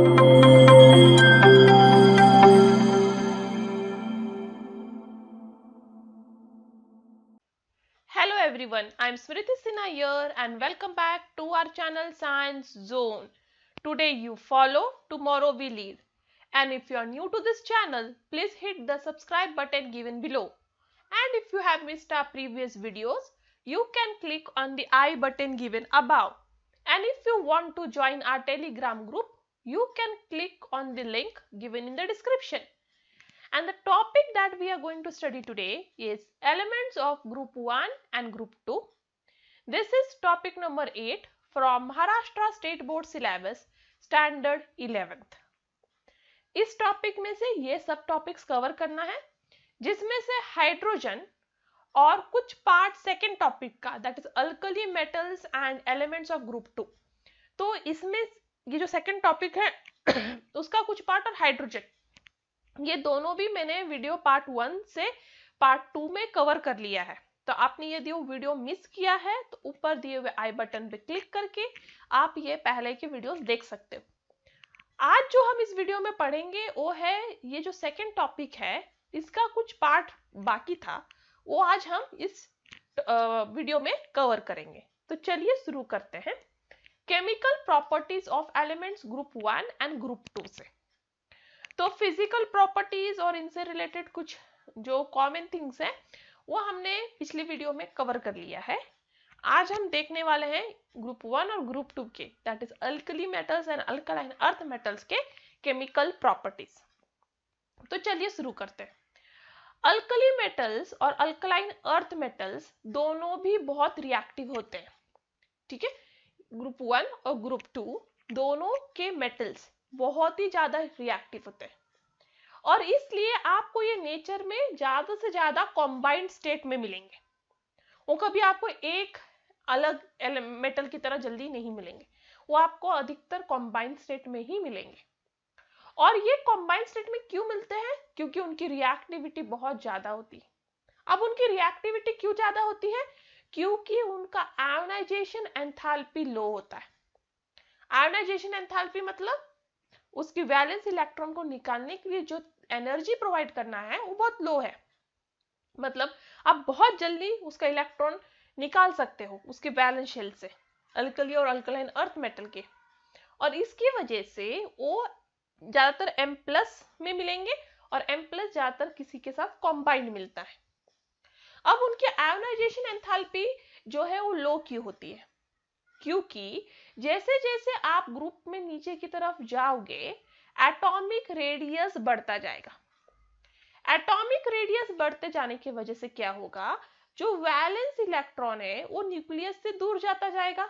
Hello everyone, I am Smriti Sinha here and welcome back to our channel Science Zone. Today you follow, tomorrow we lead. And if you are new to this channel, please hit the subscribe button given below. And if you have missed our previous videos, you can click on the I button given above. And if you want to join our Telegram group, you can click on the link given in the description. And the topic that we are going to study today is elements of group 1 and group 2. This is topic number 8 from Maharashtra State Board syllabus standard 11th. इस topic में से ये सब topics cover करना है जिसमें से hydrogen और कुछ पार्ट सेकेंड टॉपिक का that is alkali metals and elements of group 2. तो इसमें ये जो सेकेंड टॉपिक है उसका कुछ पार्ट और हाइड्रोजन, ये दोनों भी मैंने वीडियो पार्ट 1 से पार्ट 2 में कवर कर लिया है. तो आपने यदि वो वीडियो मिस किया है तो ऊपर दिए हुए आई बटन पे क्लिक करके आप ये पहले के वीडियोस देख सकते हो. आज जो हम इस वीडियो में पढ़ेंगे वो है ये जो सेकंड टॉपिक है, इसका कुछ पार्ट बाकी था वो आज हम इस वीडियो में कवर करेंगे. तो चलिए शुरू करते हैं chemical properties of elements group 1 and group 2 से. तो फिजिकल प्रॉपर्टीज और इनसे रिलेटेड कुछ जो कॉमन थिंग्स हैं वो हमने पिछली वीडियो में कवर कर लिया है. आज हम देखने वाले हैं ग्रुप 1 और ग्रुप 2 के that is alkali metals and alkaline earth metals के केमिकल प्रॉपर्टीज. तो चलिए शुरू करते हैं. अल्कली मेटल्स और अल्कलाइन अर्थ मेटल्स दोनों भी बहुत रिएक्टिव होते हैं. ठीक है, ग्रुप 1 और ग्रुप 2 दोनों के मेटल्स बहुत ही ज्यादा रिएक्टिव होते हैं और इसलिए आपको ये नेचर में ज्यादा से ज्यादा कॉम्बाइंड स्टेट में मिलेंगे. वो कभी आपको एक अलग मेटल की तरह जल्दी नहीं मिलेंगे, वो आपको अधिकतर कॉम्बाइंड स्टेट में ही मिलेंगे. और ये कॉम्बाइंड स्टेट में क्यों मिलते हैं? क्योंकि उनकी रिएक्टिविटी बहुत ज्यादा होती है. अब उनकी रिएक्टिविटी क्यों ज्यादा होती है? क्योंकि उनका आयोनाइजेशन एंथैल्पी लो होता है. आयोनाइजेशन एंथैल्पी मतलब उसकी वैलेंस इलेक्ट्रॉन को निकालने के लिए जो एनर्जी प्रोवाइड करना है वो बहुत लो है. मतलब आप बहुत जल्दी उसका इलेक्ट्रॉन निकाल सकते हो उसके वैलेंस शेल से, अल्कली और अल्कलाइन अर्थ मेटल के. और इसकी वजह से वो ज्यादातर M+ में मिलेंगे और M+ ज्यादातर किसी के साथ कॉम्बाइंड मिलता है. अब उनके आयोनाइजेशन एंथैल्पी जो है वो लो क्यों होती है? क्योंकि जैसे जैसे आप ग्रुप में नीचे की तरफ जाओगे एटॉमिक रेडियस बढ़ता जाएगा. एटॉमिक रेडियस बढ़ते जाने की वजह से क्या होगा, जो वैलेंस इलेक्ट्रॉन है वो न्यूक्लियस से दूर जाता जाएगा,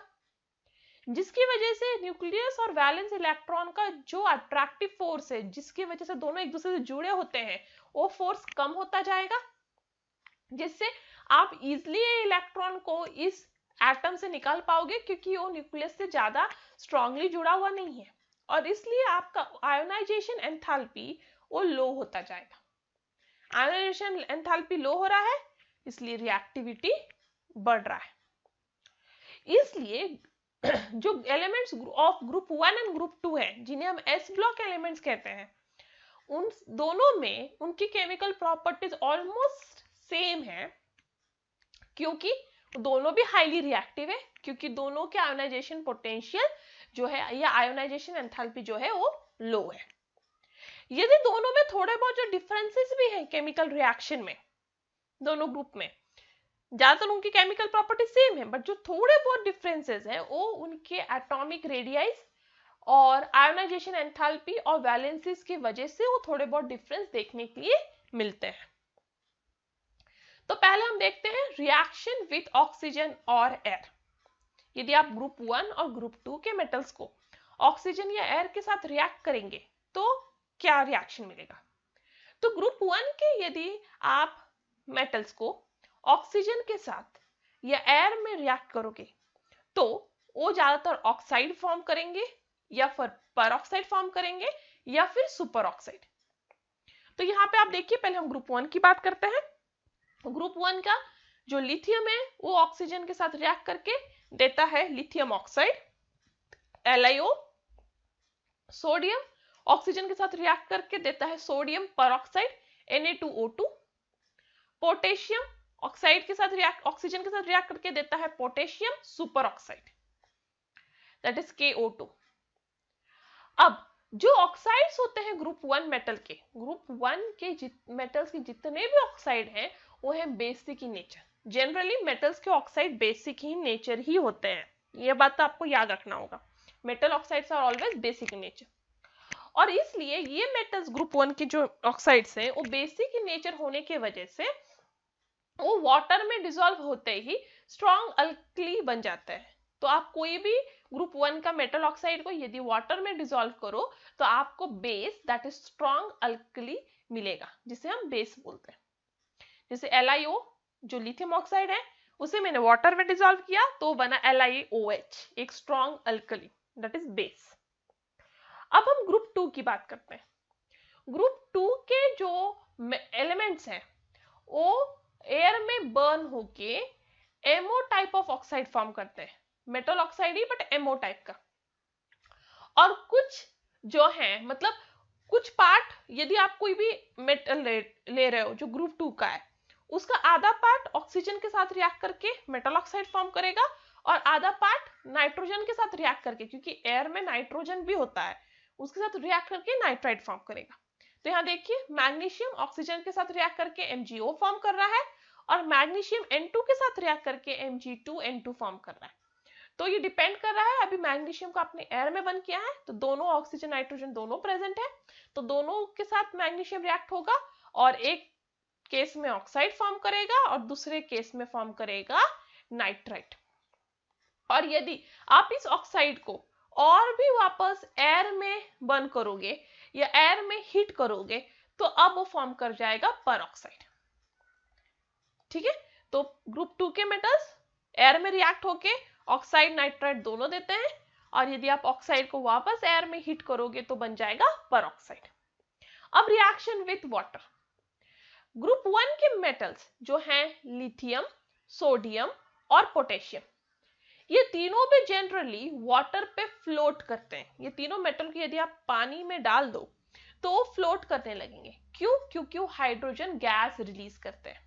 जिसकी वजह से न्यूक्लियस और वैलेंस इलेक्ट्रॉन का जो अट्रैक्टिव फोर्स है जिसकी वजह से दोनों एक दूसरे से जुड़े होते हैं वो फोर्स कम होता जाएगा, जिससे आप इजिली इलेक्ट्रॉन को इस एटम से निकाल पाओगे क्योंकि वो न्यूक्लियस से ज्यादा स्ट्रांगली जुड़ा हुआ नहीं है. और इसलिए आपका आयोनाइजेशन एंथैल्पी वो लो होता जाएगा. आयोनाइजेशन एंथैल्पी लो हो रहा है इसलिए रिएक्टिविटी बढ़ रहा है. इसलिए जो elements of group 1 and group 2 है जिन्हें हम एस ब्लॉक एलिमेंट्स कहते हैं, उन दोनों में उनकी केमिकल प्रॉपर्टीज ऑलमोस्ट सेम है क्योंकि दोनों भी हाईली रिएक्टिव है, क्योंकि दोनों के आयोनाइजेशन पोटेंशियल जो है या आयोनाइजेशन एंथैल्पी जो है वो लो है. यदि दोनों में थोड़े बहुत जो डिफरेंसेस भी हैं केमिकल रिएक्शन में, दोनों ग्रुप में ज्यादातर उनकी केमिकल प्रॉपर्टी सेम है, बट जो थोड़े बहुत डिफरेंसेस हैं वो उनके एटॉमिक रेडियस और आयोनाइजेशन एंथैल्पी और वैलेंसीज की वजह से वो थोड़े बहुत डिफरेंस देखने के लिए मिलते हैं. तो पहले हम देखते हैं रिएक्शन विथ ऑक्सीजन और एयर. यदि आप ग्रुप 1 और ग्रुप 2 के मेटल्स को ऑक्सीजन या एयर के साथ रिएक्ट करेंगे तो क्या रिएक्शन मिलेगा? तो ग्रुप 1 के यदि आप मेटल्स को ऑक्सीजन के साथ या एयर में रिएक्ट करोगे तो वो ज्यादातर ऑक्साइड फॉर्म करेंगे या फिर परऑक्साइड फॉर्म करेंगे या फिर सुपर ऑक्साइड. तो यहाँ पे आप देखिए, पहले हम ग्रुप 1 की बात करते हैं. ग्रुप 1 का जो लिथियम है वो ऑक्सीजन के साथ रिएक्ट करके देता है lithium oxide LiO, sodium oxygen के साथ रिएक्ट करके देता है sodium peroxide Na2O2। Potassium oxide के साथ ऑक्सीजन के साथ रिएक्ट करके देता है potassium super oxide, that is KO2। अब जो ऑक्साइड्स होते हैं ग्रुप 1 मेटल के, ग्रुप 1 के मेटल्स के जितने भी ऑक्साइड हैं वो है basic in nature. Generally metals के ऑक्साइड बेसिक ही नेचर ही होते हैं, ये बात तो आपको याद रखना होगा। Metal oxides are always basic in nature, और इसलिए ये मेटल्स ग्रुप 1 के जो ऑक्साइड्स हैं वो बेसिक इन नेचर होने की वजह से वो वाटर में डिसॉल्व होते ही स्ट्रॉन्ग अल्कली बन जाता है। तो आप कोई भी ग्रुप 1 का मेटल ऑक्साइड को यदि वाटर में डिसॉल्व करो तो आपको base that is strong alkali मिलेगा, जिसे हम बेस बोलते हैं। जैसे LiO जो लिथियम ऑक्साइड है उसे मैंने वाटर में डिसॉल्व किया तो बना LiOH, एक strong alkali, that is base. अब हम ग्रुप 2 की बात करते हैं। ग्रुप 2 के जो एलिमेंट्स हैं वो एयर में बर्न होके M O type of oxide form करते हैं, मेटल ऑक्साइड ही बट एमओ टाइप का। और कुछ जो है मतलब कुछ पार्ट, यदि आप कोई भी मेटल ले रहे हो जो ग्रुप 2 का है, उसका आधा पार्ट ऑक्सीजन के साथ रिएक्ट करके मेटल ऑक्साइड फॉर्म करेगा और आधा पार्ट नाइट्रोजन के साथ रिएक्ट करके, क्योंकि एयर में नाइट्रोजन भी होता है, उसके साथ रिएक्ट करके नाइट्राइड फॉर्म करेगा। तो यहाँ देखिए मैग्नीशियम ऑक्सीजन के साथ रिएक्ट करके MgO फॉर्म कर रहा है और मैग्नीशियम N2 के साथ रिएक्ट करके Mg2N2 फॉर्म कर रहा है। तो ये डिपेंड कर रहा है, अभी मैग्नीशियम को आपने एयर में बंद किया है तो दोनों ऑक्सीजन नाइट्रोजन दोनों प्रेजेंट है, तो दोनों के साथ मैग्नीशियम रिएक्ट होगा और एक केस में ऑक्साइड फॉर्म करेगा और दूसरे केस में फॉर्म करेगा नाइट्राइट। और यदि आप इस ऑक्साइड को और भी वापस एयर में बर्न करोगे या एयर में हीट करोगे तो अब वो फॉर्म कर जाएगा परऑक्साइड। ठीक है, तो ग्रुप 2 के मेटल्स एयर में रिएक्ट होके ऑक्साइड नाइट्राइट दोनों देते हैं, और यदि आप ऑक्साइड को वापस एयर में हीट करोगे तो बन जाएगा परऑक्साइड। अब रिएक्शन विथ वाटर। ग्रुप 1 के मेटल्स जो हैं लिथियम, सोडियम और पोटेशियम, ये तीनों भी जनरली वाटर पे फ्लोट करते हैं। ये तीनों मेटल को यदि आप पानी में डाल दो तो वो फ्लोट करने लगेंगे। क्यों? क्योंकि वो हाइड्रोजन गैस रिलीज करते हैं,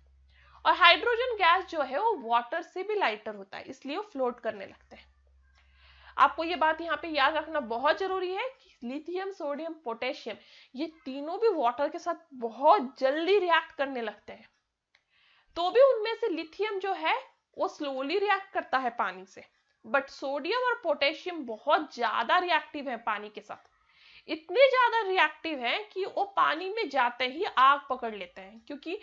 और हाइड्रोजन गैस जो है वो वाटर से भी लाइटर होता है, इसलिए वो फ्लोट करने लगते हैं। आपको ये बात यहाँ पे याद रखना बहुत जरूरी है कि लिथियम, सोडियम, पोटेशियम ये तीनों भी वाटर के साथ बहुत जल्दी रिएक्ट करने लगते हैं। तो भी उनमें से लिथियम जो है वो स्लोली रिएक्ट करता है पानी से, बट सोडियम और पोटेशियम बहुत ज्यादा रिएक्टिव है पानी के साथ। इतने ज्यादा रिएक्टिव है कि वो पानी में जाते ही आग पकड़ लेते हैं, क्योंकि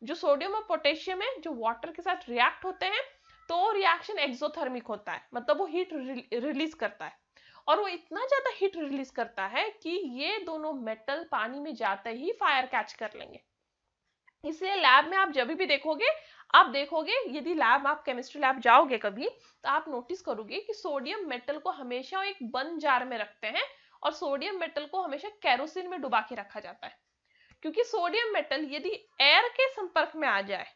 जो सोडियम और पोटेशियम है जो वाटर के साथ रिएक्ट होते हैं तो रिएक्शन एक्सोथर्मिक होता है, मतलब वो हीट रिलीज करता है, और वो इतना ज्यादा हीट रिलीज करता है कि ये दोनों मेटल पानी में जाते ही फायर कैच कर लेंगे। इसलिए लैब में आप जब भी देखोगे, आप देखोगे यदि लैब आप केमिस्ट्री लैब जाओगे कभी तो आप नोटिस करोगे कि सोडियम मेटल को हमेशा एक बंद जार में रखते हैं और सोडियम मेटल को हमेशा केरोसिन में डुबा के रखा जाता है, क्योंकि सोडियम मेटल यदि एयर के संपर्क में आ जाए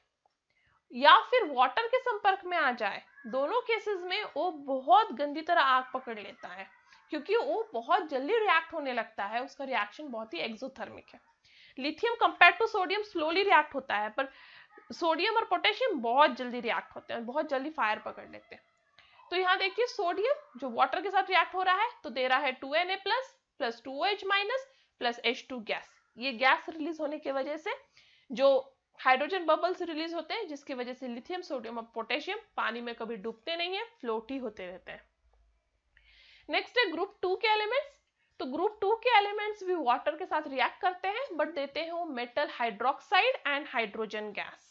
या फिर वाटर के संपर्क में आ जाए, दोनों केसेस में वो बहुत गंदी तरह आग पकड़ लेता है, क्योंकि वो बहुत जल्दी रिएक्ट होने लगता है, उसका रिएक्शन बहुत ही एक्सोथर्मिक है। Lithium compare to sodium slowly react होता है, पर सोडियम और पोटेशियम बहुत जल्दी रिएक्ट होते हैं, बहुत जल्दी फायर पकड़ लेते हैं। तो यहाँ देखिए सोडियम जो वाटर के साथ रिएक्ट हो रहा है तो दे रहा है 2Na plus 2OH minus plus H2 gas. ये गैस रिलीज होने की वजह से जो हाइड्रोजन बबल्स रिलीज होते हैं, जिसकी वजह से लिथियम, सोडियम और पोटेशियम पानी में कभी डूबते नहीं है, फ्लोट ही होते रहते हैं। नेक्स्ट है ग्रुप 2 के एलिमेंट्स। तो ग्रुप 2 के एलिमेंट्स भी वाटर के साथ रिएक्ट करते हैं, बट देते हैं वो metal hydroxide and hydrogen gas.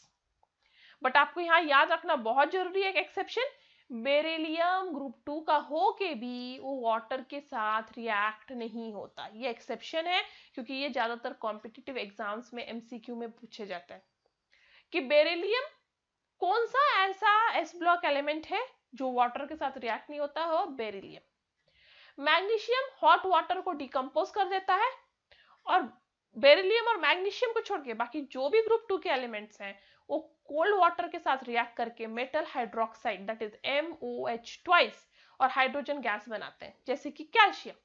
But आपको यहाँ याद रखना बहुत जरूरी है एक एक्सेप्शन, बेरिलियम ग्रुप 2 का हो के भी वो वाटर के साथ रिएक्ट नहीं होता। ये एक्सेप्शन है, क्योंकि ये ज्यादातर कॉम्पिटिटिव एग्जाम्स में MCQ में पूछे जाता है कि बेरिलियम कौन सा ऐसा S ब्लॉक एलिमेंट है जो वाटर के साथ रिएक्ट नहीं होता हो, बेरिलियम। मैग्नीशियम हॉट वाटर को डिकम्पोज कर देता है, और बेरिलियम और मैग्नीशियम को छोड़ के बाकी जो भी ग्रुप 2 के एलिमेंट्स हैं वो कोल्ड वाटर के साथ रिएक्ट करके metal hydroxide that is MOH twice और हाइड्रोजन गैस बनाते हैं, जैसे कि कैल्शियम।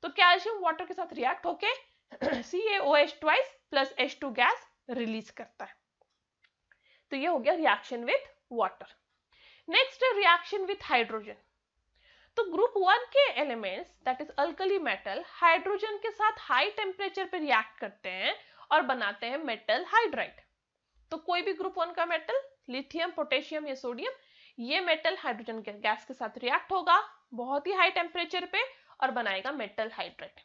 तो कैल्शियम वाटर के साथ रिएक्ट होके CaOH twice plus H2 gas release करता है। तो ये हो गया रिएक्शन विथ वाटर। नेक्स्ट है रिएक्शन विथ हाइड्रोजन। तो ग्रुप 1 के elements that is alkali metal hydrogen के साथ हाई टेम्परेचर पे रिएक्ट करते हैं और बनाते हैं मेटल हाइड्राइड। तो कोई भी ग्रुप 1 का मेटल, लिथियम, पोटेशियम या सोडियम, ये मेटल हाइड्रोजन के गैस के साथ रिएक्ट होगा बहुत ही हाई टेम्परेचर पे और बनाएगा मेटल हाइड्राइड।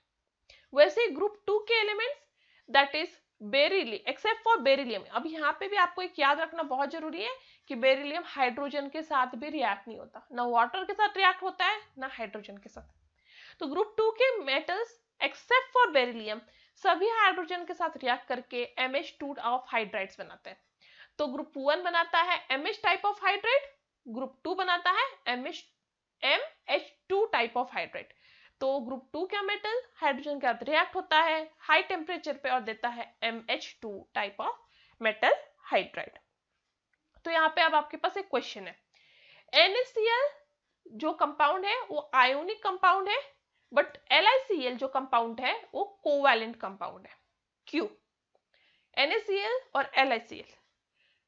वैसे ही ग्रुप 2 के elements that is beryllium, except for beryllium. अब यहाँ पे भी आपको एक याद रखना बहुत जरूरी है कि बेरिलियम हाइड्रोजन के साथ भी रिएक्ट नहीं होता, ना वाटर के साथ रिएक्ट होता है ना हाइड्रोजन के साथ। तो ग्रुप 2 के मेटल्स एक्सेप्ट फॉर बेरिलियम सभी हाइड्रोजन के साथ रिएक्ट करके MH2 ऑफ हाइड्राइड्स बनाते हैं। तो ग्रुप 1 बनाता है MH type of hydride, group 2 बनाता है MH2 टाइप ऑफ हाइड्राइड। तो ग्रुप 2 का मेटल हाइड्रोजन के साथ रिएक्ट होता है हाई टेम्परेचर पे और देता है MH2 type of metal hydride. तो यहाँ पे अब आपके पास एक क्वेश्चन है, NaCl जो कंपाउंड है वो आयोनिक कंपाउंड है, बट LiCl जो कंपाउंड है वो कोवैलेंट कंपाउंड है। क्यों? NaCl और LiCl,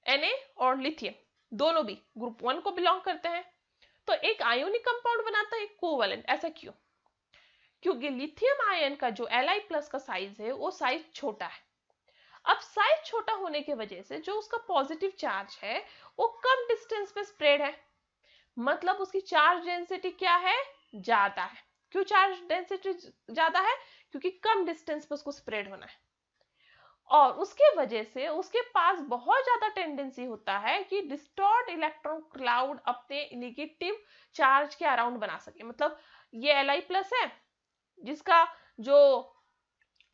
Na और लिथियम दोनों भी ग्रुप 1 को बिलोंग करते हैं, तो एक आयोनिक कंपाउंड बनाता है एक कोवैलेंट, ऐसा क्यों? क्योंकि लिथियम आयन का जो Li+ का साइज है वो साइज छोटा है। अब साइज छोटा होने की वजह से जो उसका पॉजिटिव चार्ज है वो कम डिस्टेंस पे स्प्रेड है, मतलब उसकी चार्ज डेंसिटी क्या है? ज्यादा है। क्यों चार्ज डेंसिटी ज्यादा है? क्योंकि कम डिस्टेंस पे उसको स्प्रेड होना है और उसके वजह से उसके पास बहुत ज्यादा टेंडेंसी होता है कि डिस्टॉर्ट इलेक्ट्रॉन क्लाउड अपने नेगेटिव चार्ज के अराउंड बना सके। मतलब ये Li+ है जिसका जो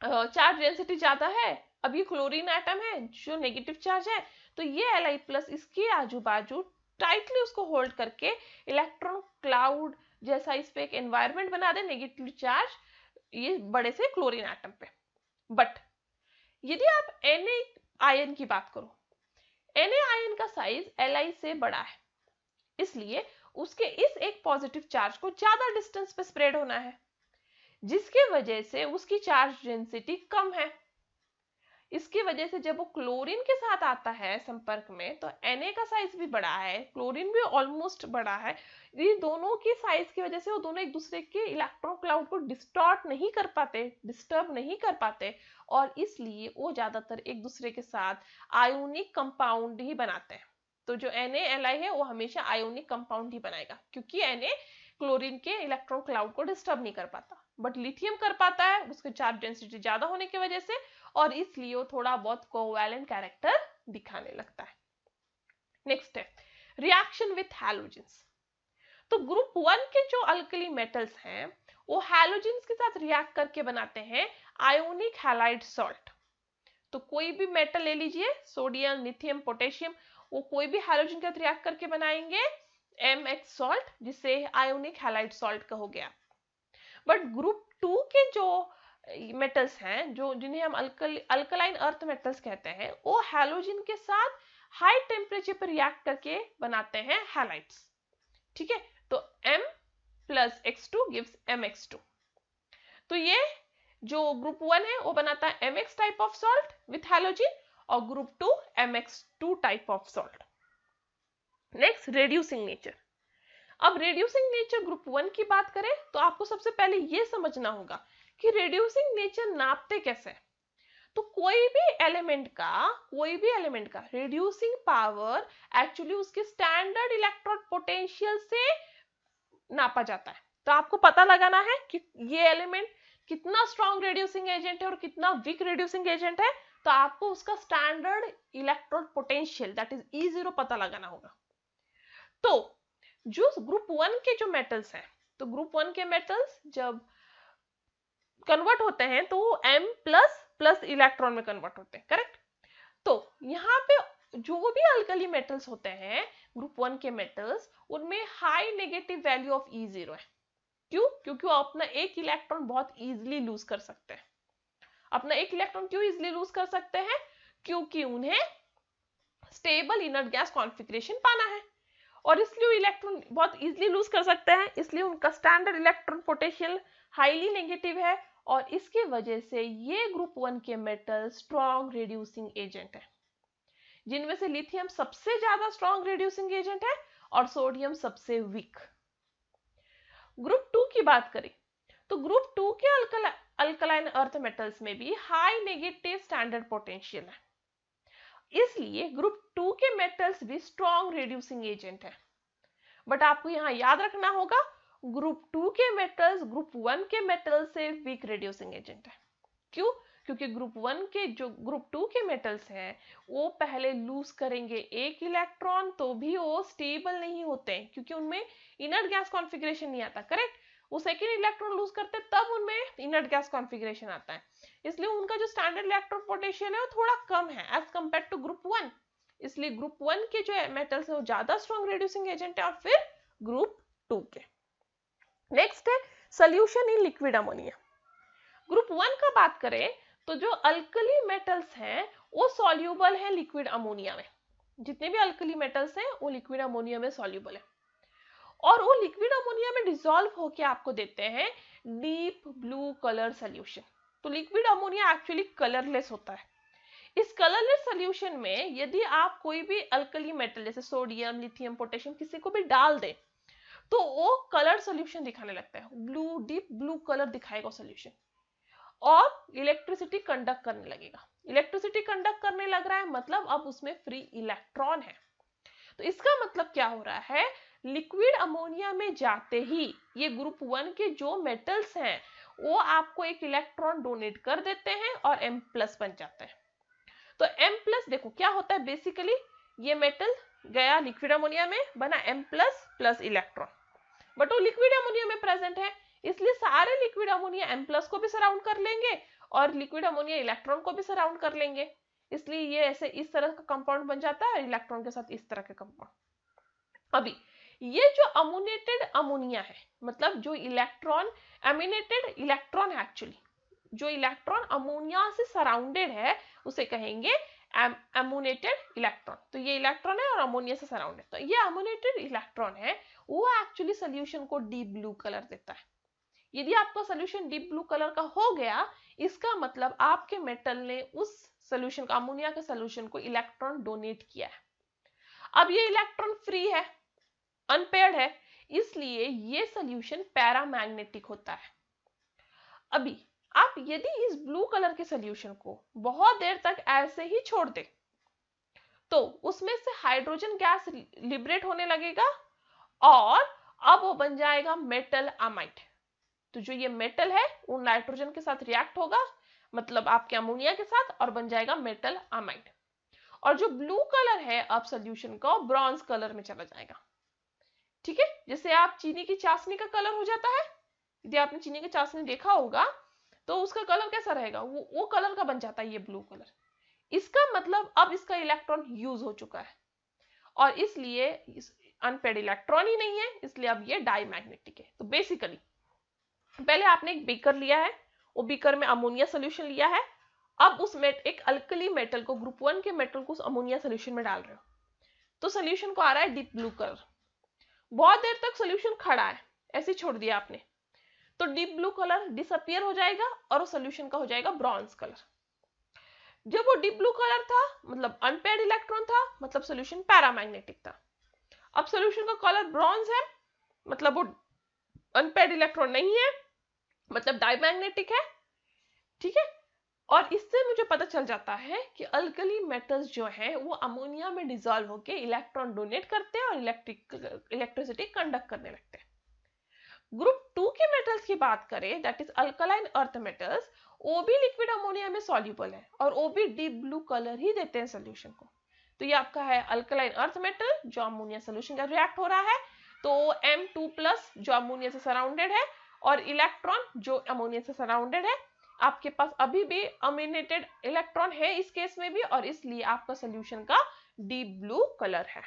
चार्ज डेंसिटी ज्यादा है, अब ये क्लोरीन एटम है जो नेगेटिव चार्ज है, तो ये Li+ इसके आजू बाजू टाइटली उसको होल्ड करके इलेक्ट्रॉन क्लाउड जैसा इस पे एक एनवायरनमेंट बना दे नेगेटिव चार्ज ये बड़े से क्लोरीन एटम पे। बट यदि आप Na आयन की बात करो, Na आयन का साइज Li से बड़ा है, इसलिए उसके इस एक पॉजिटिव चार्ज को ज्यादा डिस्टेंस पे स्प्रेड होना है, जिसकी वजह से उसकी चार्ज डेंसिटी कम है। इसकी वजह से जब वो क्लोरीन के साथ आता है संपर्क में तो Na का साइज भी बड़ा है, क्लोरीन भी ऑलमोस्ट बड़ा है। ये दोनों की साइज की वजह से वो दोनों एक दूसरे के इलेक्ट्रॉन क्लाउड को डिस्टॉर्ट नहीं कर पाते, डिस्टर्ब नहीं कर पाते, और इसलिए वो ज्यादातर एक दूसरे के साथ आयोनिक कंपाउंड ही बनाते हैं। तो जो Na Li है वो हमेशा आयोनिक कंपाउंड ही बनाएगा, क्योंकि Na क्लोरीन के इलेक्ट्रॉन क्लाउड को डिस्टर्ब नहीं कर पाता, बट लिथियम कर पाता है उसके चार्ज डेंसिटी ज्यादा होने की वजह से, और इसलिए वो थोड़ा बहुत कोवैलेंट कैरेक्टर दिखाने लगता है। नेक्स्ट है रिएक्शन विथ हैलोजेंस। तो ग्रुप 1 के जो अल्कली मेटल्स हैं वो हैलोजेंस के साथ रिएक्ट करके बनाते हैं आयोनिक हैलाइड सॉल्ट। तो कोई भी मेटल ले लीजिए, सोडियम, लिथियम, पोटेशियम, वो कोई भी हैलोजन के साथ रिएक्ट करके बनाएंगे MX सॉल्ट, जिसे आयोनिक हैलाइड सॉल्ट कहोगे आप। बट ग्रुप 2 के जो मेटल्स हैं जो जिन्हें हम अल्कलाइन अर्थ मेटल्स कहते हैं, वो हैलोजन के साथ हाई टेम्परेचर पर रिएक्ट करके बनाते हैं हैलाइड्स। ठीक है, तो M+X2 गिव्स MX2। तो ये जो ग्रुप 1 है वो बनाता है MX type of salt with halogen और group 2 MX2 type of salt. Next reducing nature. अब रेड्यूसिंग नेचर ग्रुप 1 की बात करें तो आपको सबसे पहले ये समझना होगा कि रेड्यूसिंग नेचर नापते कैसे। तो कोई भी एलिमेंट का रेड्यूसिंग पावर एक्चुअली उसके स्टैंडर्ड इलेक्ट्रॉन पोटेंशियल से नापा जाता है। तो आपको पता लगाना है कि ये एलिमेंट कितना स्ट्रॉन्ग रेड्यूसिंग एजेंट है और कितना वीक रेड्यूसिंग एजेंट है, तो आपको उसका standard electron potential that is E0 पता लगाना होगा। तो जो ग्रुप 1 के जो मेटल्स हैं, तो ग्रुप 1 के मेटल्स जब कन्वर्ट होते हैं तो M++ इलेक्ट्रॉन में कन्वर्ट होते हैं, करेक्ट। तो यहाँ पे जो भी अल्कली मेटल्स होते हैं ग्रुप 1 के मेटल्स, उनमें high negative value of E0 है। क्यों? क्योंकि वो अपना एक इलेक्ट्रॉन बहुत इजीली लूज कर सकते हैं। अपना एक इलेक्ट्रॉन क्यों इजीली लूज कर सकते हैं? क्योंकि उन्हें स्टेबल इनर्ट गैस कॉन्फ़िगरेशन पाना है, और इसलिए वो इलेक्ट्रॉन बहुत इजीली लूज कर सकते हैं, इसलिए उनका standard electron potential highly negative है और इसके वजह से ये ग्रुप 1 के मेटल स्ट्रॉन्ग रिड्यूसिंग एजेंट है, जिनमें से लिथियम सबसे ज्यादा स्ट्रॉन्ग रिड्यूसिंग एजेंट है और सोडियम सबसे वीक। ग्रुप 2 की बात करें तो ग्रुप 2 के अल्कलाइन अर्थ मेटल्स में भी हाई नेगेटिव स्टैंडर्ड पोटेंशियल है, इसलिए ग्रुप 2 के मेटल्स भी स्ट्रॉन्ग रिड्यूसिंग एजेंट है। बट आपको यहां याद रखना होगा ग्रुप 2 के मेटल्स ग्रुप 1 के मेटल से वीक रिड्यूसिंग एजेंट है। क्यों? क्योंकि ग्रुप 1 के जो ग्रुप 2 के मेटल्स हैं वो पहले लूज करेंगे एक इलेक्ट्रॉन तो भी वो स्टेबल नहीं होते हैं, क्योंकि उनमें इनर्ट गैस कॉन्फ़िगरेशन नहीं आता। करेक्ट? वो सेकेंड इलेक्ट्रॉन लूज करते तब उनमें इनर्ट गैस कॉन्फ़िगरेशन आता है, इसलिए उनका जो स्टैंडर्ड इलेक्ट्रॉन पोटेंशियल है वो थोड़ा कम है एज कंपेयर टू ग्रुप 1। इसलिए ग्रुप 1 के जो मेटल्स है वो ज्यादा स्ट्रॉन्ग रिड्यूसिंग एजेंट है और फिर ग्रुप 2 के। नेक्स्ट है solution in liquid ammonia. Group 1 का बात करें तो जो अल्कली मेटल्स हैं वो सॉल्यूबल है लिक्विड अमोनिया में, जितने भी अल्कली मेटल्स हैं वो लिक्विड अमोनिया में सॉल्यूबल है और वो लिक्विड अमोनिया में डिसॉल्व होके आपको देते हैं डीप ब्लू कलर सोल्यूशन। तो लिक्विड अमोनिया एक्चुअली कलरलेस होता है। इस कलरलेस सोल्यूशन में यदि आप कोई भी अल्कली मेटल जैसे सोडियम, लिथियम, पोटेशियम किसी को भी डाल दें तो वो कलर सोल्यूशन दिखाने लगता है, ब्लू, डीप ब्लू कलर दिखाएगा सोल्यूशन और इलेक्ट्रिसिटी कंडक्ट करने लगेगा। इलेक्ट्रिसिटी कंडक्ट करने लग रहा है मतलब अब उसमें फ्री इलेक्ट्रॉन है। तो इसका मतलब क्या हो रहा है, लिक्विड अमोनिया में जाते ही ये ग्रुप 1 के जो मेटल्स हैं वो आपको एक इलेक्ट्रॉन डोनेट कर देते हैं और M+ बन जाते हैं। तो M+ देखो क्या होता है, बेसिकली ये मेटल गया लिक्विड अमोनिया में, बना M+ इलेक्ट्रॉन, बट वो लिक्विड अमोनिया में प्रेजेंट है, इसलिए सारे लिक्विड अमोनिया M+ को भी सराउंड कर लेंगे और लिक्विड अमोनिया इलेक्ट्रॉन को भी सराउंड कर लेंगे, इसलिए ये ऐसे इस तरह का कंपाउंड बन जाता है इलेक्ट्रॉन के साथ इस तरह के कंपाउंड। अभी ये जो अमोनेटेड अमोनिया है, मतलब जो इलेक्ट्रॉन एमिनेटेड इलेक्ट्रॉन है, एक्चुअली जो इलेक्ट्रॉन अमोनिया से सराउंडेड है उसे कहेंगे अमोनेटेड इलेक्ट्रॉन। तो ये इलेक्ट्रॉन है और अमोनिया से सराउंडेड, तो ये अमोनेटेड इलेक्ट्रॉन है वो एक्चुअली सोल्यूशन को डीप ब्लू कलर देता है। यदि आपका सोल्यूशन डीप ब्लू कलर का हो गया इसका मतलब आपके मेटल ने उस सोल्यूशन का, अमोनिया के सोल्यूशन को इलेक्ट्रॉन डोनेट किया है। अब ये इलेक्ट्रॉन फ्री है, अनपेयर्ड है, इसलिए ये सोल्यूशन पैरामैग्नेटिक होता है। अभी आप यदि इस ब्लू कलर के सोल्यूशन को बहुत देर तक ऐसे ही छोड़ दे तो उसमें से हाइड्रोजन गैस लिबरेट होने लगेगा और अब वो बन जाएगा मेटल अमाइड। तो जो ये मेटल है वो नाइट्रोजन के साथ रिएक्ट होगा, मतलब आपके अमोनिया के साथ, और बन जाएगा मेटल अमाइड। और जो ब्लू कलर है अब सोल्यूशन का ब्रॉन्ज कलर में चला जाएगा। ठीक है, जैसे आप चीनी की चाशनी का कलर हो जाता है, यदि आपने चीनी की चाशनी देखा होगा तो उसका कलर कैसा रहेगा, वो कलर का बन जाता है ये ब्लू कलर। इसका मतलब अब इसका इलेक्ट्रॉन यूज हो चुका है और इसलिए अनपेड इलेक्ट्रॉन ही नहीं है, इसलिए अब ये डाईमैग्नेटिक है। तो बेसिकली पहले आपने एक बीकर लिया है, वो बीकर में अमोनिया सोल्यूशन लिया है, अब उस एक अल्कली मेटल को, ग्रुप 1 के मेटल को उस अमोनिया सोल्यूशन में डाल रहे हो तो सोल्यूशन को आ रहा है डीप ब्लू कलर। बहुत देर तक सोल्यूशन खड़ा है, ऐसे छोड़ दिया आपने तो डीप ब्लू कलर डिसअपियर हो जाएगा और वो सोल्यूशन का हो जाएगा ब्रॉन्ज कलर। जब वो डीप ब्लू कलर था मतलब अनपेयर्ड इलेक्ट्रॉन था, मतलब सोल्यूशन पैरामैग्नेटिक था। अब सोल्यूशन का कलर ब्रॉन्ज है मतलब वो अनपेयर्ड इलेक्ट्रॉन नहीं है, मतलब डाईमैग्नेटिक है। ठीक है, और इससे मुझे पता चल जाता है कि अल्कली मेटल्स जो हैं वो अमोनिया में डिसॉल्व होकर इलेक्ट्रॉन डोनेट करते हैं और इलेक्ट्रिसिटी कंडक्ट करने लगते हैं। ग्रुप 2 के मेटल्स की बात करें, that is alkaline earth metals, वो भी लिक्विड अमोनिया में सॉल्युबल है और वो भी डीप ब्लू कलर ही देते हैं सोल्यूशन को। तो ये आपका है अल्कलाइन अर्थ मेटल जो अमोनिया सोल्यूशन का रिएक्ट हो रहा है, तो M2+ जो अमोनिया से सराउंडेड है और इलेक्ट्रॉन जो अमोनिया से सराउंडेड है। आपके पास अभी भी अमिनेटेड इलेक्ट्रॉन है इस केस में भी और इसलिए आपका सोल्यूशन का डीप ब्लू कलर है।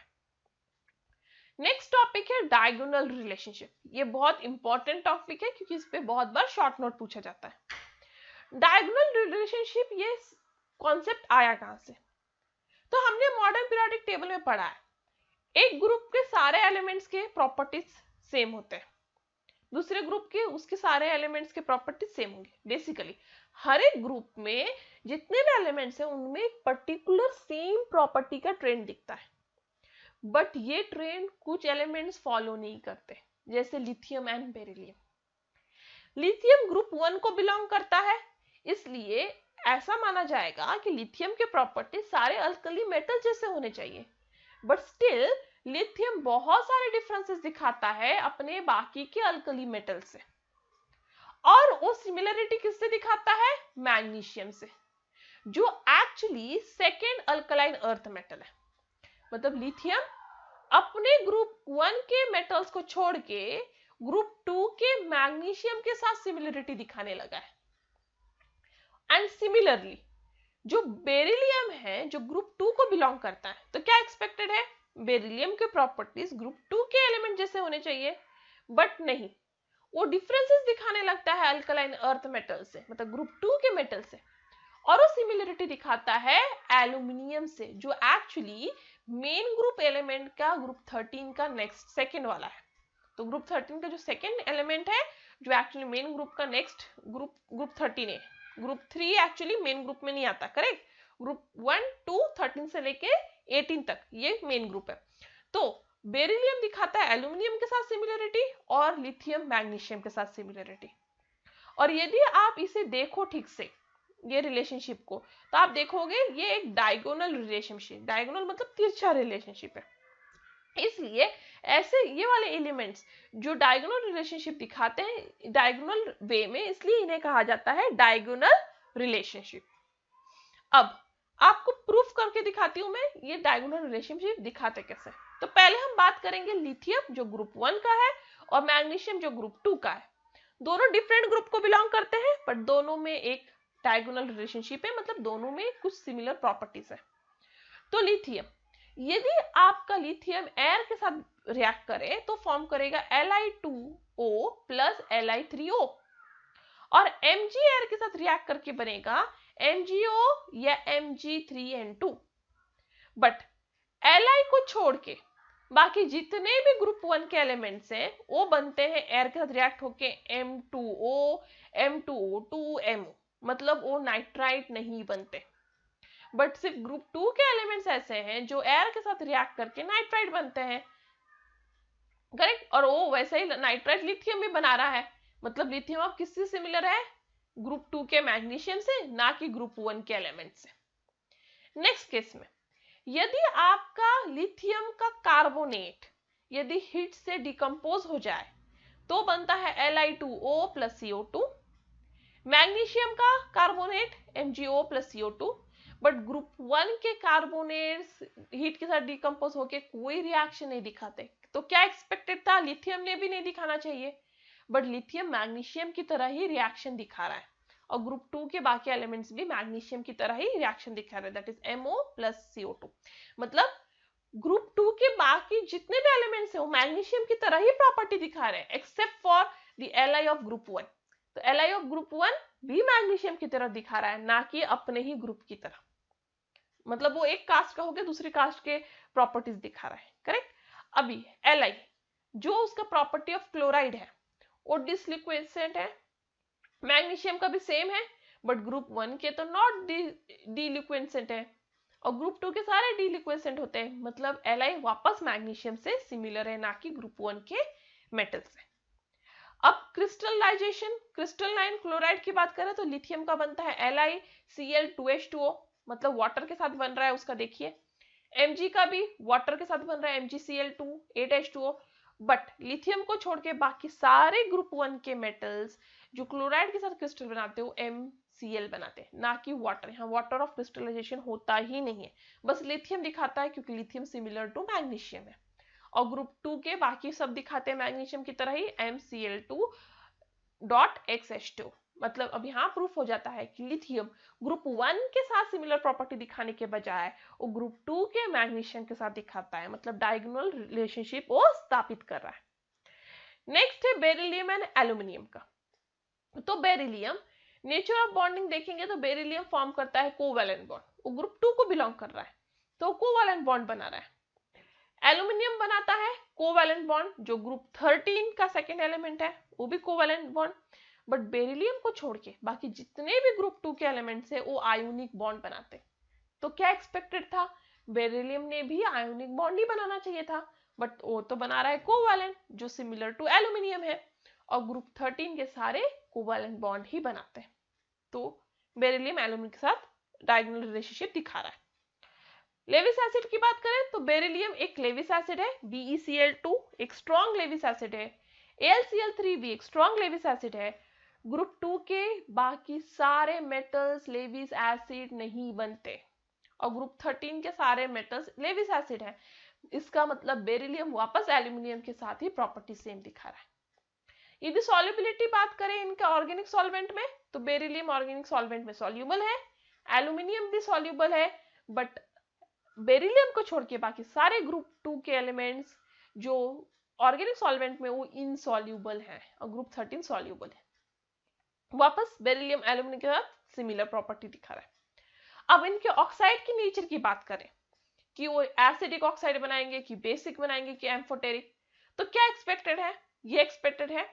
नेक्स्ट टॉपिक है डायगोनल रिलेशनशिप। ये बहुत इंपॉर्टेंट टॉपिक है क्योंकि इस पे बहुत बार शॉर्ट नोट पूछा जाता है। डायगोनल रिलेशनशिप, ये कॉन्सेप्ट आया कहां से? तो हमने मॉडर्न पीरियोडिक टेबल में पढ़ा है एक ग्रुप के सारे एलिमेंट्स के प्रॉपर्टीज सेम होते हैं, दूसरे ग्रुप के उसके सारे एलिमेंट्स के प्रॉपर्टीज सेम होंगे। बेसिकली हर एक ग्रुप में जितने भी एलिमेंट्स हैं उनमें एक पर्टिकुलर सेम प्रॉपर्टी का ट्रेंड दिखता है, बट ये ट्रेंड कुछ एलिमेंट्स फॉलो नहीं करते, जैसे lithium and beryllium. Lithium group 1 को बिलोंग करता है, इसलिए ऐसा माना जाएगा कि लिथियम के प्रॉपर्टी सारे अल्कली मेटल जैसे होने चाहिए, बट स्टिल लिथियम बहुत सारे डिफरेंसेस दिखाता है अपने बाकी के अल्कली मेटल से। और वो सिमिलरिटी किससे दिखाता है? मैग्नीशियम से, जो actually second alkaline earth metal है। मतलब लिथियम अपने ग्रुप 1 के मेटल्स को छोड़ के ग्रुप 2 के मैग्नीशियम के साथ सिमिलरिटी दिखाने लगा है। एंड सिमिलरली जो बेरिलियम है, जो ग्रुप 2 को बिलोंग करता है, तो क्या एक्सपेक्टेड है? बेरिलियम के प्रॉपर्टीज ग्रुप 2 के एलिमेंट जैसे होने चाहिए, बट नहीं, वो डिफरेंसेस दिखाने लगता है अल्कलाइन अर्थ मेटल से, मतलब ग्रुप 2 के मेटल से। और वो सिमिलरिटी दिखाता है एल्यूमिनियम से, जो एक्चुअली मेन ग्रुप एलिमेंट का ग्रुप 13 का नेक्स्ट सेकेंड वाला है। तो ग्रुप 13 का जो सेकेंड एलिमेंट है, जो एक्चुअली मेन ग्रुप का नेक्स्ट ग्रुप 13 है। ग्रुप 3 एक्चुअली मेन ग्रुप में नहीं आता, करेक्ट? ग्रुप 1 2 13 से लेके 18 तक ये मेन ग्रुप है। तो बेरिलियम दिखाता है एल्यूमिनियम के साथ सिमिलरिटी और लिथियम मैग्नीशियम के साथ सिमिलरिटी। और यदि आप इसे देखो ठीक से, ये रिलेशनशिप को, तो आप देखोगे ये एक डायगोनल रिलेशनशिप, डायगोनल मतलब तिरछा रिलेशनशिप है। इसलिए ऐसे ये वाले एलिमेंट्स जो डायगोनल रिलेशनशिप दिखाते हैं डायगोनल वे में, इसलिए इन्हें कहा जाता है डायगोनल रिलेशनशिप। अब आपको प्रूफ करके दिखाती हूं मैं ये डायगोनल रिलेशनशिप दिखाते कैसे। तो पहले हम बात करेंगे लिथियम जो ग्रुप 1 का है और मैग्नीशियम जो ग्रुप 2 का है। दोनों डिफरेंट ग्रुप को बिलोंग करते हैं, बट दोनों में एक डायगोनल रिलेशनशिप है, मतलब दोनों में कुछ सिमिलर प्रॉपर्टीज है। तो लिथियम, यदि आपका लिथियम एयर के साथ रिएक्ट करे तो फॉर्म करेगा Li2O प्लस Li3O, और Mg एयर के साथ रिएक्ट करके बनेगा MgO या Mg3N2। बट Li को छोड़ के बाकी जितने भी ग्रुप 1 के एलिमेंट्स हैं वो बनते हैं एयर के साथ रिएक्ट होके M2O, M2O2, MO, मतलब वो नाइट्राइट नहीं बनते। बट सिर्फ ग्रुप 2 के एलिमेंट्स ऐसे हैं जो एयर के साथ रिएक्ट करके नाइट्राइट बनते हैं, करेक्ट? और वो वैसे ही नाइट्राइट लिथियम भी बना रहा है, मतलब लिथियम अब किससे सिमिलर है? ग्रुप 2 के मैग्नीशियम से, ना कि ग्रुप 1 के एलिमेंट से। नेक्स्ट केस में यदि आपका लिथियम का कार्बोनेट यदि हीट से डिकम्पोज हो जाए तो बनता है Li2O प्लस CO2, मैग्नीशियम का carbonate MgO plus CO2। But group 1 के कार्बोनेट्स हीट के साथ डिकम्पोज होके कोई रिएक्शन नहीं दिखाते, तो क्या एक्सपेक्टेड था? लिथियम ने भी नहीं दिखाना चाहिए, बट लिथियम मैग्नीशियम की तरह ही रिएक्शन दिखा रहा है, और ग्रुप 2 के बाकी एलिमेंट्स भी मैग्नीशियम की तरह ही रिएक्शन दिखा रहे हैं, that is MO plus CO2। मतलब ग्रुप 2 के बाकी जितने भी एलिमेंट्स हैं वो मैग्नीशियम की तरह ही प्रॉपर्टी दिखा रहे हैं, except for the Li of group 1। तो Li ऑफ ग्रुप 1 भी मैग्नीशियम की तरह दिखा रहा है, ना कि अपने ही ग्रुप की तरह। मतलब वो एक कास्ट का हो गया, दूसरी कास्ट के प्रॉपर्टीज दिखा रहा है, करेक्ट? अभी Li जो उसका प्रॉपर्टी ऑफ क्लोराइड है वो डिसलिक्वेसेंट है, मैग्नीशियम का भी सेम है, बट ग्रुप 1 के तो नॉट डिलिक्वेसेंट है और ग्रुप 2 के सारे डिलिक्वेसेंट होते हैं, मतलब Li वापस मैग्नीशियम से सिमिलर है, ना कि ग्रुप 1 के मेटल से। अब क्रिस्टलाइजेशन, क्रिस्टलाइन क्लोराइड की बात करें तो लिथियम का बनता है LiCl2H2O, मतलब वाटर के साथ बन रहा है उसका, देखिए Mg का भी वाटर के साथ बन रहा है MgCl2 8H2O। बट लिथियम को छोड़ के बाकी सारे ग्रुप 1 के मेटल्स जो क्लोराइड के साथ क्रिस्टल बनाते हो MCl बनाते हैं, ना कि वाटर। यहाँ वाटर ऑफ क्रिस्टलाइजेशन होता ही नहीं है, बस लिथियम दिखाता है क्योंकि लिथियम सिमिलर टू मैग्नीशियम है, और ग्रुप 2 के बाकी सब दिखाते हैं मैग्नीशियम की तरह ही MCl2.XH2। मतलब अब यहाँ प्रूफ हो जाता है कि लिथियम ग्रुप 1 के साथ सिमिलर प्रॉपर्टी दिखाने के बजाय वो ग्रुप 2 के मैग्नीशियम के साथ दिखाता है, मतलब डायगोनल रिलेशनशिप वो स्थापित कर रहा है। नेक्स्ट है बेरिलियम एंड एल्यूमिनियम का। तो बेरिलियम नेचर ऑफ बॉन्डिंग देखेंगे तो बेरिलियम फॉर्म करता है कोवैलेंट बॉन्ड, वो ग्रुप 2 को बिलोंग कर रहा है तो कोवैलेंट बॉन्ड बना रहा है। एल्यूमिनियम बनाता है कोवैलेंट बॉन्ड, जो ग्रुप 13 का सेकेंड एलिमेंट है वो भी कोवैलेंट बॉन्ड। बट बेरिलियम को छोड़ के बाकी जितने भी ग्रुप 2 के एलिमेंट्स है वो आयोनिक बॉन्ड बनाते। तो क्या एक्सपेक्टेड था, बेरिलियम ने भी आयोनिक बॉन्ड ही बनाना चाहिए था, बट वो तो बना रहा है कोवैलेंट जो सिमिलर टू एल्यूमिनियम है, और ग्रुप 13 के सारे कोवैलेंट बॉन्ड ही बनाते हैं। तो बेरिलियम एल्यूमिनियम के साथ डायगोनल रिलेशनशिप दिखा रहा है। लेविस एसिड की बात करें तो बेरिलियम एक लेविस एसिड है, BeCl2 एक स्ट्रॉन्ग लेविस एसिड है, AlCl3 भी एक स्ट्रॉन्ग लेविस एसिड है। ग्रुप 2 के बाकी सारे मेटल्स लेविस एसिड नहीं बनते, और ग्रुप 13 के सारे मेटल्स लेविस एसिड है। इसका मतलब बेरिलियम वापस एल्यूमिनियम के साथ ही प्रॉपर्टी सेम दिखा रहा है। यदि सॉल्युबिलिटी बात करें इनका ऑर्गेनिक सॉल्वेंट में, तो बेरिलियम ऑर्गेनिक सॉल्वेंट में सॉल्युबल है, एल्यूमिनियम भी सॉल्युबल है, बट बेरिलियम को छोड़ के बाकी सारे ग्रुप 2 के एलिमेंट्स जो ऑर्गेनिक सॉल्वेंट में वो इनसॉल्युबल है, और ग्रुप 13 सॉल्युबल है। वापस बेरिलियम एल्यूमिनियम के साथ सिमिलर प्रॉपर्टी दिखा रहा है। अब इनके ऑक्साइड की नेचर की बात करें कि वो एसिडिक ऑक्साइड बनाएंगे कि बेसिक बनाएंगे कि एम्फोटेरिक, तो क्या एक्सपेक्टेड है, ये एक्सपेक्टेड है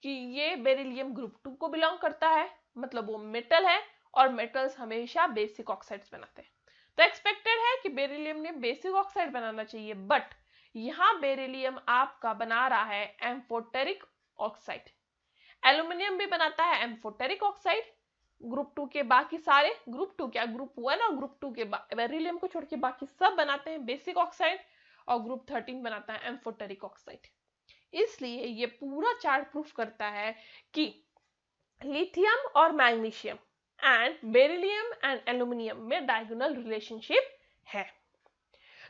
कि ये बेरिलियम ग्रुप 2 को बिलोंग करता है, मतलब वो मेटल है और मेटल्स हमेशा बेसिक ऑक्साइड्स बनाते हैं। तो एक्सपेक्टेड है कि बेरिलियम ने बेसिक ऑक्साइड बनाना चाहिए, बट यहां बेरिलियम आपका बना रहा है एम्फोटेरिक ऑक्साइड। एल्यूमिनियम भी बनाता है एम्फोटेरिक ऑक्साइड, ग्रुप 2 के बाकी सारे, ग्रुप 2 क्या ग्रुप 1 और ग्रुप 2 के बेरिलियम को छोड़ के बाकी सब बनाते हैं बेसिक ऑक्साइड, और ग्रुप 13 बनाता है एम्फोटेरिक ऑक्साइड। इसलिए ये पूरा चार्ट प्रूफ करता है कि लिथियम और magnesium and beryllium and aluminium में डायगोनल रिलेशनशिप है।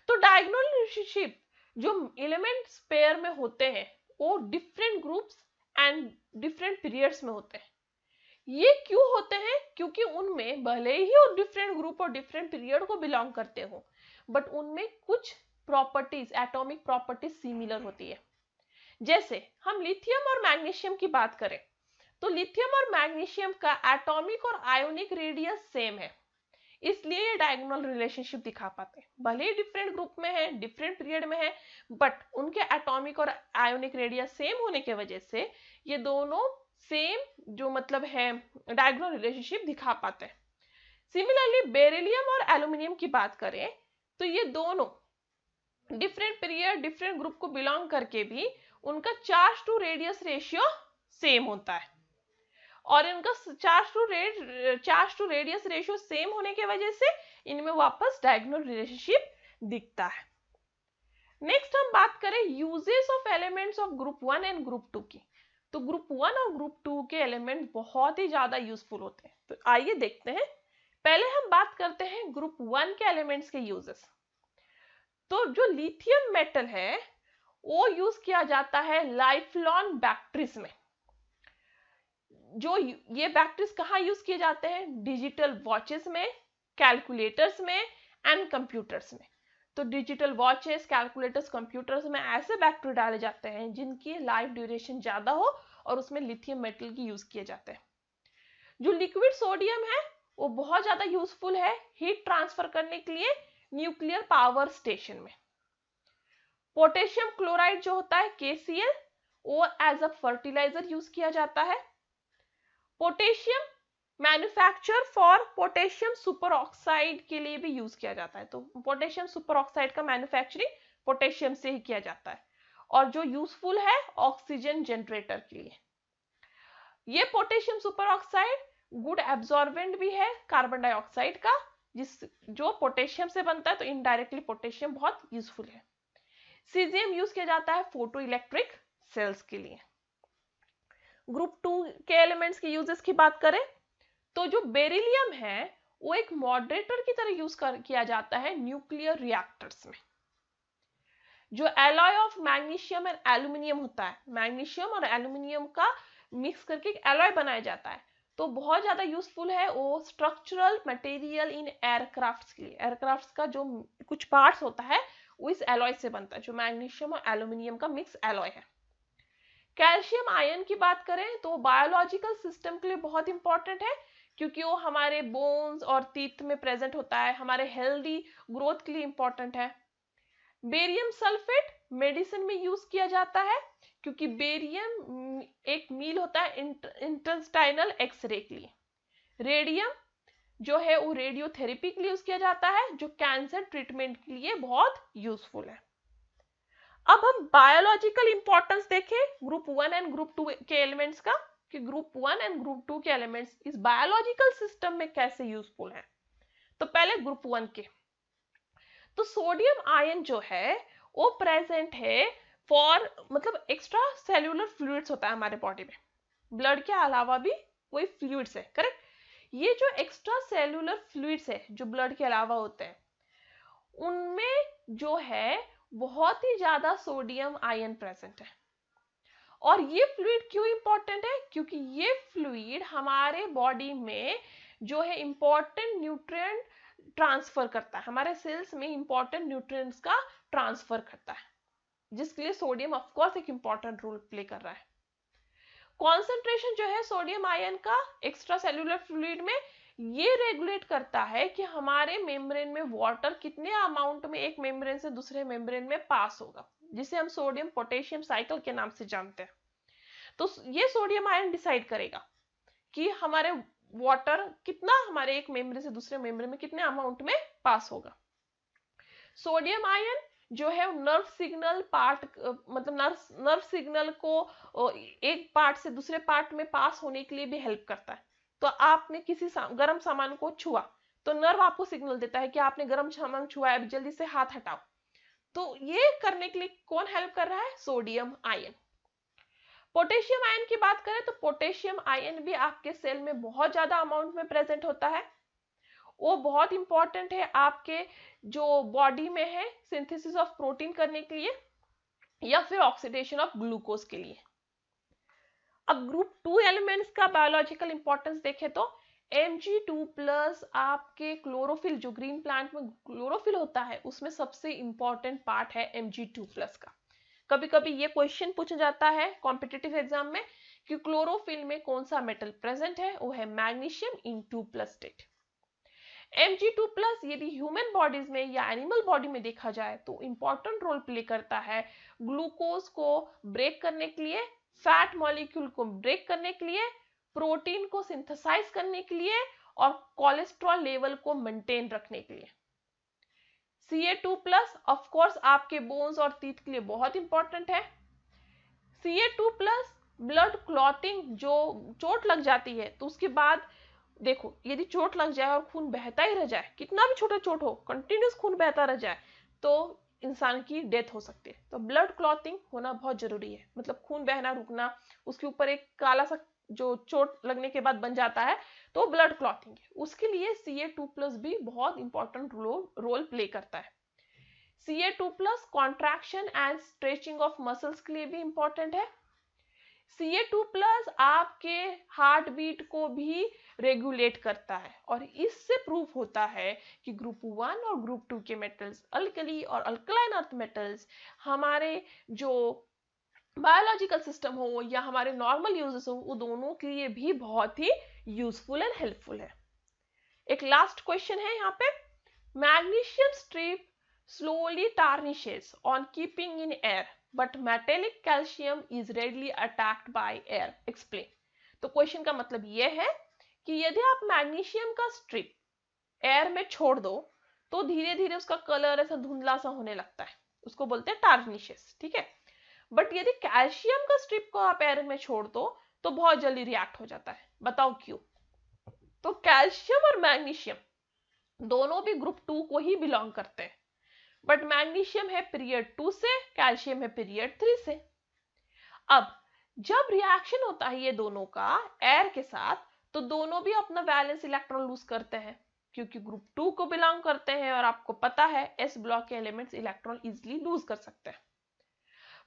तो डायगोनल रिलेशनशिप जो एलिमेंट्स पेयर में होते हैं वो different groups and different periods में होते हैं। ये क्यों होते हैं, क्योंकि उनमें भले ही वो डिफरेंट ग्रुप और डिफरेंट पीरियड को बिलोंग करते हो, बट उनमें कुछ प्रॉपर्टीज, एटॉमिक प्रॉपर्टीज सिमिलर होती है। जैसे हम लिथियम और मैग्नीशियम की बात करें तो लिथियम और मैग्नीशियम का एटॉमिक और आयोनिक रेडियस सेम है, इसलिए ये डायगोनल रिलेशनशिप दिखा पाते हैं। भले ही डिफरेंट ग्रुप में है, डिफरेंट पीरियड में है, बट उनके एटॉमिक और आयोनिक रेडियस सेम होने की वजह से ये दोनों सेम जो मतलब है डायगोनल रिलेशनशिप दिखा पाते हैं। सिमिलरली बेरिलियम और एल्यूमिनियम की बात करें तो ये दोनों डिफरेंट पीरियड डिफरेंट ग्रुप को बिलोंग करके भी उनका charge to radius ratio same होता है, और इनका charge to radius ratio same होने की वजह से इनमें वापस डायगोनल रिलेशनशिप दिखता है। नेक्स्ट हम बात करें uses of elements of group 1 and group 2 की। तो ग्रुप 1 और ग्रुप 2 के एलिमेंट बहुत ही ज्यादा यूजफुल होते हैं, तो आइए देखते हैं। पहले हम बात करते हैं ग्रुप 1 के एलिमेंट्स के यूजेस। तो जो लिथियम मेटल है वो यूज किया जाता है लाइफलॉन बैटरीज में। जो ये बैटरीज कहाँ यूज किए जाते हैं, डिजिटल वॉचेस में, कैलकुलेटर्स में एंड कंप्यूटर्स में। तो डिजिटल वॉचेस, कैलकुलेटर्स, कंप्यूटर्स में ऐसे बैटरी डाले जाते हैं जिनकी लाइफ ड्यूरेशन ज्यादा हो और उसमें लिथियम मेटल की यूज किए जाते हैं। जो लिक्विड सोडियम है वो बहुत ज्यादा यूजफुल है हीट ट्रांसफर करने के लिए न्यूक्लियर पावर स्टेशन में। पोटेशियम क्लोराइड जो होता है KCl वो एज अ फर्टिलाइजर यूज किया जाता है। Potassium manufacture for potassium super oxide के लिए भी यूज किया जाता है। तो पोटेशियम सुपर ऑक्साइड का मैन्युफैक्चरिंग पोटेशियम से ही किया जाता है, और जो यूजफुल है ऑक्सीजन जनरेटर के लिए। ये potassium super oxide good absorbent भी है कार्बन डाइऑक्साइड का, जो पोटेशियम से बनता है, तो इनडायरेक्टली पोटेशियम बहुत यूजफुल है। सीजियम यूज किया जाता है फोटो इलेक्ट्रिक सेल्स के लिए। ग्रुप 2 के एलिमेंट्स के यूजेस की बात करें तो जो बेरिलियम है वो एक मॉडरेटर की तरह यूज किया जाता है न्यूक्लियर रिएक्टर्स में। जो alloy of magnesium and aluminium होता है, मैग्नीशियम और एल्यूमिनियम का मिक्स करके एक एलॉय बनाया जाता है, तो बहुत ज्यादा यूजफुल है वो स्ट्रक्चरल मटेरियल इन एयरक्राफ्ट के लिए। एयरक्राफ्ट का जो कुछ पार्ट्स होता है वो इस एलॉय से बनता है, जो मैग्नीशियम और एल्यूमिनियम का मिक्स एलॉय है। कैल्शियम आयन की बात करें तो बायोलॉजिकल सिस्टम के लिए बहुत इंपॉर्टेंट है, क्योंकि वो हमारे बोन्स और टीथ में प्रेजेंट होता है, हमारे हेल्दी ग्रोथ के लिए इंपॉर्टेंट है। बेरियम सल्फेट मेडिसिन में यूज किया जाता है क्योंकि बेरियम एक मील होता है इंटेस्टाइनल एक्सरे के लिए। रेडियम जो है वो रेडियोथेरेपी के लिए यूज किया जाता है, जो कैंसर ट्रीटमेंट के लिए बहुत यूजफुल है। अब हम बायोलॉजिकल इंपॉर्टेंस देखें ग्रुप 1 एंड ग्रुप 2 के एलिमेंट्स का, कि ग्रुप 1 एंड ग्रुप 2 के एलिमेंट्स इस बायोलॉजिकल सिस्टम में कैसे यूजफुल हैं। तो पहले ग्रुप 1 के, तो सोडियम आयन जो है वो प्रेजेंट है फॉर मतलब एक्स्ट्रा सेल्यूलर फ्लूइड्स होता है हमारे बॉडी में, ब्लड के अलावा भी कोई फ्लूइड्स है, करेक्ट। ये जो एक्स्ट्रा सेल्यूलर फ्लूइड्स है जो ब्लड के अलावा होते हैं, उनमें जो है बहुत ही ज्यादा सोडियम आयन प्रेजेंट है। और ये फ्लूइड क्यों इंपॉर्टेंट है, क्योंकि ये फ्लूइड हमारे बॉडी में जो है इंपॉर्टेंट न्यूट्रिएंट ट्रांसफर करता है, हमारे सेल्स में इंपॉर्टेंट न्यूट्रिएंट्स का ट्रांसफर करता है, जिसके लिए सोडियम ऑफ कोर्स एक इंपॉर्टेंट रोल प्ले कर रहा है। कॉन्सेंट्रेशन जो है सोडियम आयन का एक्स्ट्रा सेल्यूलर फ्लूइड में, ये रेगुलेट करता है कि हमारे मेम्ब्रेन में वाटर कितने अमाउंट में एक मेम्ब्रेन से दूसरे मेम्ब्रेन में पास होगा, जिसे हम सोडियम पोटेशियम साइकिल के नाम से जानते हैं। तो ये सोडियम आयन डिसाइड करेगा कि हमारे वाटर कितना हमारे एक मेम्ब्रेन से दूसरे मेम्ब्रेन में कितने अमाउंट में पास होगा। सोडियम आयन जो है नर्व सिग्नल पार्ट मतलब नर्व सिग्नल को एक पार्ट से दूसरे पार्ट में पास होने के लिए भी हेल्प करता है। तो आपने किसी गर्म सामान को छुआ तो नर्व आपको सिग्नल देता है कि आपने गर्म सामान छुआ है, जल्दी से हाथ हटाओ। तो ये करने के लिए कौन हेल्प कर रहा है, सोडियम आयन। पोटेशियम आयन की बात करें तो पोटेशियम आयन भी आपके सेल में बहुत ज्यादा अमाउंट में प्रेजेंट होता है। वो बहुत इंपॉर्टेंट है आपके जो बॉडी में है सिंथेसिस ऑफ प्रोटीन करने के लिए या फिर ऑक्सीडेशन ऑफ ग्लूकोज के लिए। अब ग्रुप 2 एलिमेंट्स का बायोलॉजिकल इंपॉर्टेंस देखें तो Mg2+ आपके क्लोरोफिल, जो ग्रीन प्लांट में क्लोरोफिल होता है उसमें सबसे इंपॉर्टेंट पार्ट है Mg2+ का। कभी कभी ये क्वेश्चन पूछा जाता है कॉम्पिटिटिव एग्जाम में कि क्लोरोफिल में कौन सा मेटल प्रेजेंट है, वो है मैग्नीशियम इन 2+ स्टेट। Mg2+ यदि ह्यूमन बॉडीज में या एनिमल बॉडी में देखा जाए तो इंपॉर्टेंट रोल प्ले करता है ग्लूकोज को ब्रेक करने के लिए, फैट मॉलिक्यूल को ब्रेक करने के लिए, प्रोटीन को सिंथेसाइज करने के लिए और कोलेस्ट्रॉल लेवल को मेंटेन रखने के लिए। Ca2+ ऑफ कोर्स आपके बोन्स और टीथ के लिए बहुत इंपॉर्टेंट है। Ca2+ ब्लड क्लॉटिंग, जो चोट लग जाती है तो उसके बाद देखो यदि चोट लग जाए और खून बहता ही रह जाए, कितना भी छोटा चोट हो, कंटिन्यूस खून बहता रह जाए तो इंसान की डेथ हो सकती है। तो ब्लड क्लॉटिंग होना बहुत जरूरी है, मतलब खून बहना रुकना, उसके ऊपर एक काला सा जो चोट लगने के बाद बन जाता है तो ब्लड क्लॉटिंग है, उसके लिए Ca2+ भी बहुत इंपॉर्टेंट रोल प्ले करता है। Ca2+ contraction and stretching of muscles के लिए भी इंपॉर्टेंट है। Ca2+ आपके हार्ट बीट को भी रेगुलेट करता है और इससे प्रूफ होता है कि ग्रुप 1 और ग्रुप 2 के मेटल्स, अल्कली और अल्कलाइन अर्थ मेटल्स, हमारे जो बायोलॉजिकल सिस्टम हो या हमारे नॉर्मल यूजेस हो, वो दोनों के लिए भी बहुत ही यूजफुल एंड हेल्पफुल है। एक लास्ट क्वेश्चन है यहाँ पे, magnesium strip slowly tarnishes on keeping in air but metallic calcium is readily attacked by air, explain। तो क्वेश्चन का मतलब ये है कि यदि आप मैग्नीशियम का स्ट्रिप एयर में छोड़ दो तो धीरे धीरे उसका कलर ऐसा धुंधला सा होने लगता है, उसको बोलते हैं टार्निशेस, ठीक है। बट यदि कैल्शियम का स्ट्रिप को आप एयर में छोड़ दो तो बहुत जल्दी रिएक्ट हो जाता है, बताओ क्यों। तो कैल्शियम और मैग्नीशियम दोनों भी ग्रुप 2 को ही बिलोंग करते हैं, बट मैग्नीशियम है पीरियड 2 से, कैल्शियम है पीरियड 3 से। अब जब रिएक्शन होता है ये दोनों का एयर के साथ तो दोनों भी अपना वैलेंस इलेक्ट्रॉन लूज करते हैं क्योंकि ग्रुप 2 को बिलोंग करते हैं और आपको पता है एस ब्लॉक के एलिमेंट्स इलेक्ट्रॉन इजीली लूज कर सकते हैं।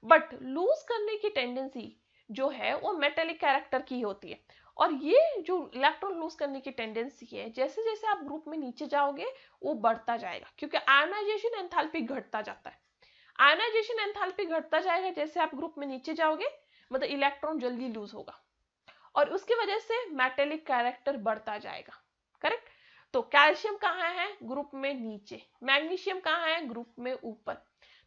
बट लूज करने की टेंडेंसी जो है वो मेटेलिक कैरेक्टर की होती है और ये जो इलेक्ट्रॉन लूज करने की टेंडेंसी है जैसे जैसे आप ग्रुप में नीचे जाओगे वो बढ़ता जाएगा क्योंकि आयनाइजेशन एंथैल्पी घटता जाता है। आयनाइजेशन एंथैल्पी घटता जाएगा जैसे आप ग्रुप में नीचे जाओगे, मतलब इलेक्ट्रॉन जल्दी लूज होगा और उसकी वजह से मेटेलिक कैरेक्टर बढ़ता जाएगा, करेक्ट। तो कैल्शियम कहाँ है, ग्रुप में नीचे, मैग्नीशियम कहाँ है, ग्रुप में ऊपर।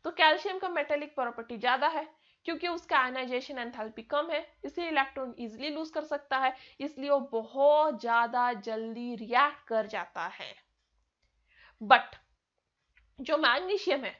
तो कैल्शियम का मेटेलिक प्रॉपर्टी ज्यादा है क्योंकि उसका आयनाइजेशन एंथैल्पी कम है, इसलिए इलेक्ट्रॉन इजीली लूज कर सकता है, इसलिए वो बहुत ज्यादा जल्दी रिएक्ट कर जाता है। बट जो मैग्नीशियम है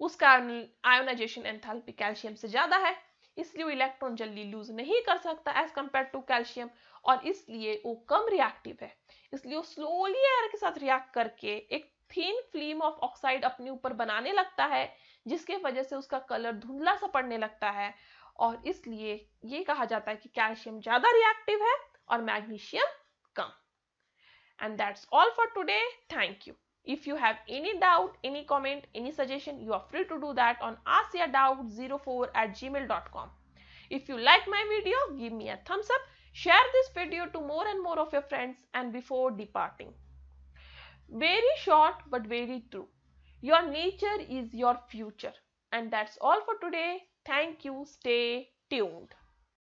उसका आयोनाइजेशन एंथैल्पी कैल्शियम से ज्यादा है, इसलिए वो इलेक्ट्रॉन जल्दी लूज नहीं कर सकता एज कंपेयर टू कैल्शियम, और इसलिए वो कम रिएक्टिव है। इसलिए वो स्लोली एयर के साथ रिएक्ट करके एक थिन फिल्म ऑफ ऑक्साइड अपने ऊपर बनाने लगता है, जिसके वजह से उसका कलर धुंधला सा पड़ने लगता है, और इसलिए ये कहा जाता है कि कैल्शियम ज्यादा रिएक्टिव है और magnesium come. And that's all for today. Thank you. If you have any doubt, any comment, any suggestion, you are free to do that on askyourdoubt04@gmail.com. If you like my video, give me a thumbs up, share this video to more and more of your friends, and before departing, very short but very true, your nature is your future. And that's all for today. Thank you. Stay tuned.